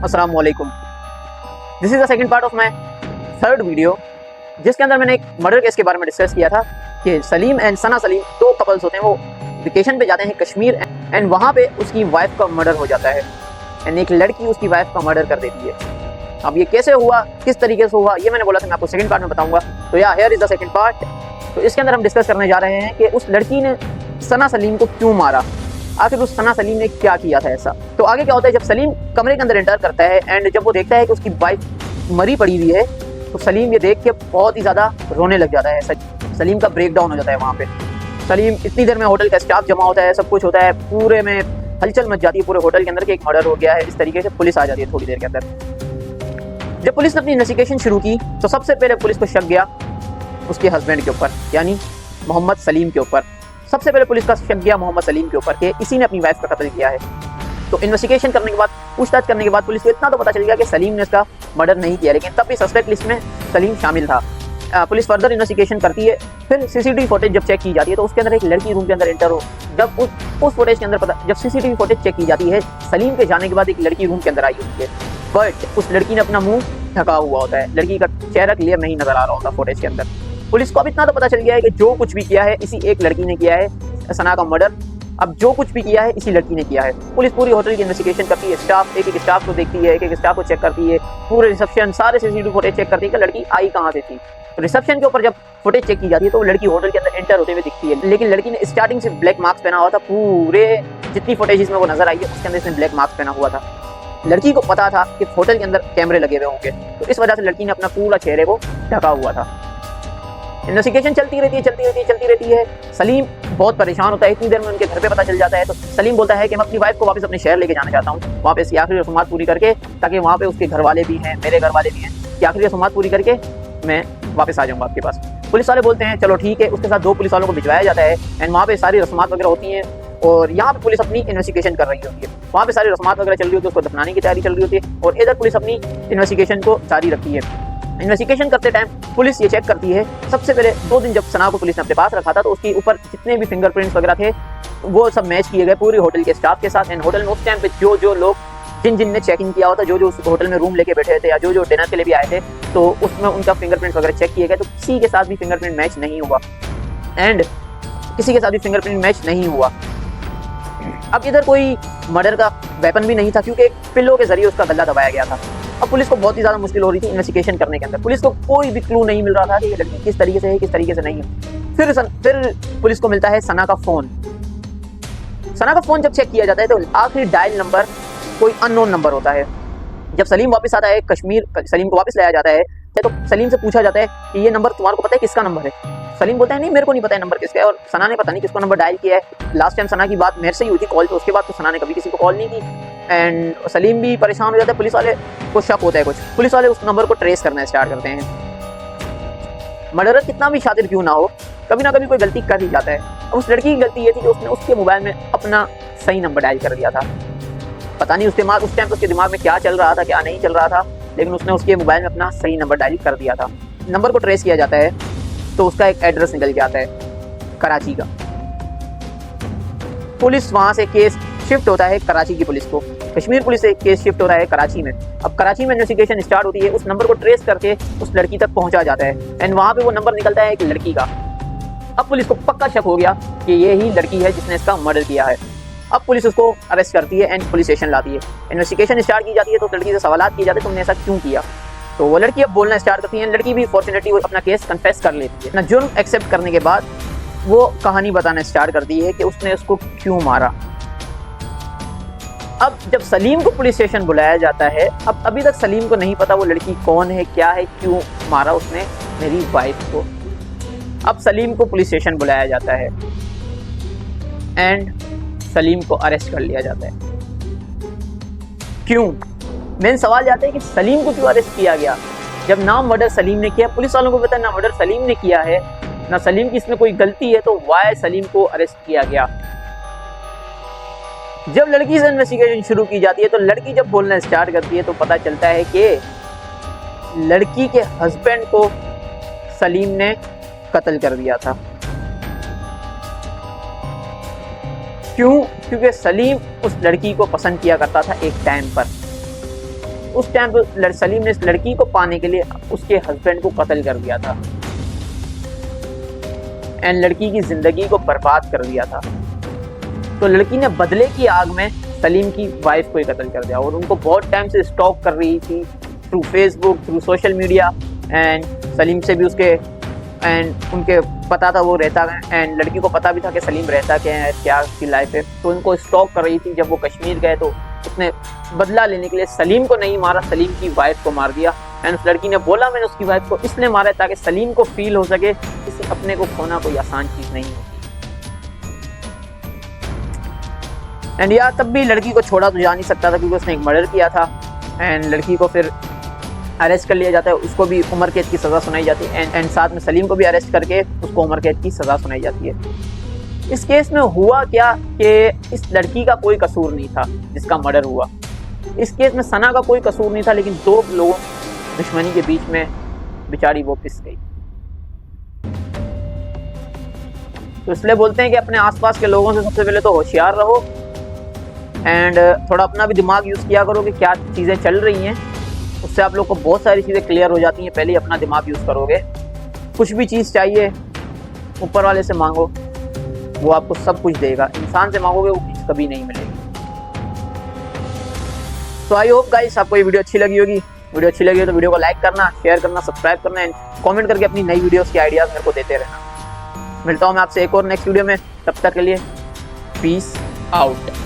अस्सलाम वालेकुम। This is the second part of my third video, जिसके अंदर मैंने एक मर्डर केस के बारे में डिस्कस किया था कि सलीम एंड सना सलीम दो कपल्स होते हैं, वो वेकेशन पे जाते हैं कश्मीर एंड वहाँ पे उसकी वाइफ का मर्डर हो जाता है एंड एक लड़की उसकी वाइफ का मर्डर कर देती है। अब ये कैसे हुआ, किस तरीके से हुआ, ये मैंने बोला था मैं आपको सेकंड पार्ट में बताऊंगा। तो या here is the second part. तो इसके अंदर हम डिस्कस करने जा रहे हैं कि उस लड़की ने सना सलीम को क्यों मारा, आखिर उस सना सलीम ने क्या किया था ऐसा। तो आगे क्या होता है, जब सलीम कमरे के अंदर एंटर करता है एंड जब वो देखता है कि उसकी वाइफ मरी पड़ी हुई है तो सलीम ये देख के बहुत ही ज़्यादा रोने लग जाता है। सलीम का ब्रेक डाउन हो जाता है वहाँ पे। सलीम इतनी देर में होटल का स्टाफ जमा होता है, सब कुछ होता है, पूरे में हलचल मच जाती है पूरे होटल के अंदर कि एक मर्डर हो गया है। इस तरीके से पुलिस आ जाती है थोड़ी देर के अंदर। जब पुलिस ने अपनी इन्वेस्टिगेशन शुरू की तो सबसे पहले पुलिस को शक गया उसके हस्बैंड के ऊपर, यानी मोहम्मद सलीम के ऊपर। सबसे पहले पुलिस का शक गया मोहम्मद सलीम के ऊपर कि इसी ने अपनी वाइफ का कत्ल किया है। तो इन्वेस्टिगेशन करने के बाद, पूछताछ करने के बाद पुलिस को इतना तो पता चल गया कि सलीम ने इसका मर्डर नहीं किया, लेकिन तब भी सस्पेक्ट लिस्ट में सलीम शामिल था। पुलिस फर्दर इन्वेस्टिगेशन करती है। फिर सीसीटीवी फुटेज जब चेक की जाती है तो उसके अंदर एक लड़की रूम के अंदर एंटर हो। जब उस फुटेज के अंदर जब सीसीटीवी फुटेज चेक की जाती है, सलीम के जाने के बाद एक लड़की रूम के अंदर आई होती है, बट उस लड़की ने अपना मुंह ढका हुआ होता है, लड़की का चेहरा क्लियर नहीं नजर आ रहा होता फुटेज के अंदर। पुलिस को अब इतना तो पता चल गया है कि जो कुछ भी किया है इसी एक लड़की ने किया है, सना का मर्डर। अब जो कुछ भी किया है इसी लड़की ने किया है। पुलिस पूरी होटल की इन्वेस्टिगेशन करती है, स्टाफ एक एक स्टाफ को देखती है, एक एक स्टाफ को चेक करती है, पूरे रिसेप्शन सारे सीसीटीवी फुटेज चेक करती है कि लड़की आई कहाँ से थी। तो रिसेप्शन के ऊपर जब फुटेज चेक की जाती है तो वो लड़की होटल के अंदर एंटर होते हुए दिखती है, लेकिन लड़की ने स्टार्टिंग से ब्लैक मार्क्स पहना हुआ था। पूरे जितनी फुटेज में वो नजर आई है उसके अंदर इसने ब्लैक मार्क्स पहना हुआ था। लड़की को पता था कि होटल के अंदर कैमरे लगे हुए होंगे, तो इस वजह से लड़की ने अपना पूरा चेहरे को ढका हुआ था। इन्वेस्टिगेशन चलती रहती है। सलीम बहुत परेशान होता है। इतनी देर में उनके घर पे पता चल जाता है तो सलीम बोलता है कि मैं अपनी वाइफ को वापस अपने शहर लेके जाना चाहता हूँ, वहाँ पे इसकी आखिरी रस्मात पूरी करके, ताकि वहाँ पे उसके घर वाले भी हैं, मेरे घर वाले भी हैं, कि आखिरी रस्मात पूरी करके मैं वापस आ जाऊँगा आपके पास। पुलिस वाले बोलते हैं चलो ठीक है। उसके साथ दो पुलिस वालों को भिजवाया जाता है एंड वहाँ पे सारी रस्मात वगैरह होती हैं और यहाँ पे पुलिस अपनी इन्वेस्टिगेशन कर रही होती है। वहाँ पे सारी रस्मात वगैरह चल रही होती है, उसको दफनाने की तैयारी चल रही होती है और इधर पुलिस अपनी इन्वेस्टिगेशन को जारी रखती है। इन्वेस्टिगेशन करते टाइम पुलिस ये चेक करती है, सबसे पहले 2 दिन जब सना को पुलिस ने अपने पास रखा था तो उसके ऊपर जितने भी फिंगरप्रिंट्स वगैरह थे वो सब मैच किए गए पूरी होटल के स्टाफ के साथ। एंड होटल में उस टाइम पे जो लोग जिन ने चेक इन किया होता, जो उस होटल में रूम लेके बैठे थे या जो डिनर के लिए भी आए थे, तो उसमें उनका फिंगरप्रिंट्स वगैरह चेक किए गए, तो किसी के साथ भी फिंगरप्रिंट मैच नहीं हुआ एंड किसी के साथ भी फिंगरप्रिंट मैच नहीं हुआ। अब इधर कोई मर्डर का वेपन भी नहीं था क्योंकि एक पिल्लो के जरिए उसका गला दबाया गया था। अब पुलिस को बहुत ही ज़्यादा मुश्किल हो रही थी इन्वेस्टिगेशन करने के अंदर। पुलिस को कोई भी क्लू नहीं मिल रहा था कि ये लड़की किस तरीके से है, किस तरीके से नहीं है। फिर पुलिस को मिलता है सना का फ़ोन। सना का फ़ोन जब चेक किया जाता है तो आखिरी डायल नंबर कोई अननोन नंबर होता है। जब सलीम वापस आता है कश्मीर, सलीम को वापस लाया जाता है तो सलीम से पूछा जाता है कि ये नंबर तुम्हारे को पता है किसका नंबर है। सलीम बोलता है नहीं मेरे को नहीं पता है नंबर किसका है, और सना ने पता नहीं किसको नंबर डायल किया है। लास्ट टाइम सना की बात मेरे से ही हुई थी कॉल, तो उसके बाद तो सना ने कभी किसी को कॉल नहीं की एंड सलीम भी परेशान हो जाता है। पुलिस वाले को शक होता है कुछ, पुलिस वाले उस नंबर को ट्रेस करना स्टार्ट करते हैं। मर्डरर कितना भी शातिर क्यों ना हो, कभी ना कभी कोई गलती कर ही जाता है। अब उस लड़की की गलती ये थी कि उसने उसके मोबाइल में अपना सही नंबर डायल कर दिया था। पता नहीं उस टाइम उसके दिमाग में क्या चल रहा था, क्या नहीं चल रहा था, लेकिन उसने उसके मोबाइल में अपना सही नंबर डायल कर दिया था। नंबर को ट्रेस किया जाता है तो उसका एक एड्रेस निकल के आता है कराची का। पुलिस वहाँ से केस शिफ्ट होता है कराची की पुलिस को, कश्मीर पुलिस से केस शिफ्ट हो रहा है कराची में। अब कराची में इन्वेस्टिगेशन स्टार्ट होती है, उस नंबर को ट्रेस करके उस लड़की तक पहुँचा जाता है एंड वहाँ पे वो नंबर निकलता है एक लड़की का। अब पुलिस को पक्का शक हो गया कि ये ही लड़की है जिसने इसका मर्डर किया है। अब पुलिस उसको अरेस्ट करती है एंड पुलिस स्टेशन लाती है। इन्वेस्टिगेशन स्टार्ट की जाती है तो लड़की से सवालात किए जाते हैं तुमने ऐसा क्यों किया। तो वो लड़की अब बोलना स्टार्ट करती है। लड़की भी फॉर्चुनेटली वो अपना केस कन्फेस कर लेती है। अपना जुर्म एक्सेप्ट करने के बाद वो कहानी बताना स्टार्ट करती है कि उसने उसको क्यों मारा। अब जब सलीम को पुलिस स्टेशन बुलाया जाता है, अब अभी तक सलीम को नहीं पता वो लड़की कौन है, क्या है, क्यों मारा उसने मेरी वाइफ को। अब सलीम को पुलिस स्टेशन बुलाया जाता है एंड सलीम को अरेस्ट कर लिया जाता है। क्यों? मेन सवाल जाता है कि सलीम को क्यों अरेस्ट किया गया, जब ना मर्डर सलीम ने किया, पुलिस वालों को पता है ना मर्डर सलीम ने किया है, ना सलीम की इसमें कोई गलती है, तो वाई सलीम को अरेस्ट किया गया। जब लड़की से इन्वेस्टिगेशन शुरू की जाती है तो लड़की जब बोलना स्टार्ट करती है तो पता चलता है कि लड़की के हस्बैंड को सलीम ने कत्ल कर दिया था। क्यों? क्योंकि सलीम उस लड़की को पसंद किया करता था एक टाइम पर। उस टाइम पे सलीम ने इस लड़की को पाने के लिए उसके हस्बैंड को कत्ल कर दिया था एंड लड़की की जिंदगी को बर्बाद कर दिया था। तो लड़की ने बदले की आग में सलीम की वाइफ को ही कत्ल कर दिया और उनको बहुत टाइम से स्टॉक कर रही थी through Facebook, through social media. And Salim से भी उसके एंड उनके पता था वो रहता है एंड लड़की को पता भी था कि सलीम रहता क्या है, क्या उसकी लाइफ है। तो उनको स्टॉक कर रही थी। जब वो कश्मीर गए तो उसने बदला लेने के लिए सलीम को नहीं मारा, सलीम की वाइफ को मार दिया। एंड उस लड़की ने बोला मैंने उसकी वाइफ को इसलिए मारा है ताकि सलीम को फील हो सके किसी अपने को खोना कोई आसान चीज़ नहीं होती। एंड यार तब भी लड़की को छोड़ा तो जा नहीं सकता था क्योंकि उसने एक मर्डर किया था। एंड लड़की को फिर अरेस्ट कर लिया जाता है, उसको भी उम्र कैद की सज़ा सुनाई जाती है। एंड साथ में सलीम को भी अरेस्ट करके उसको उम्र कैद की सज़ा सुनाई जाती है। इस केस में हुआ क्या कि इस लड़की का कोई कसूर नहीं था जिसका मर्डर हुआ। इस केस में सना का कोई कसूर नहीं था, लेकिन दो लोगों दुश्मनी के बीच में बेचारी वो पिस गई। तो इसलिए बोलते हैं कि अपने आसपास के लोगों से सबसे पहले तो होशियार रहो एंड थोड़ा अपना भी दिमाग यूज़ किया करो कि क्या चीज़ें चल रही हैं। उससे आप लोग को बहुत सारी चीज़ें क्लियर हो जाती हैं। पहले ही अपना दिमाग यूज़ करोगे। कुछ भी चीज़ चाहिए ऊपर वाले से मांगो, वो आपको सब कुछ देगा। इंसान से मांगोगे वो चीज़ कभी नहीं मिलेगी। तो आई होप गाइस आपको ये वीडियो अच्छी लगी होगी। वीडियो अच्छी लगी हो तो वीडियो को लाइक करना, शेयर करना, सब्सक्राइब करना एंड कमेंट करके अपनी नई वीडियोस के आइडियाज़ मेरे को देते रहना। मिलता हूँ मैं आपसे एक और नेक्स्ट वीडियो में। तब तक के लिए पीस आउट।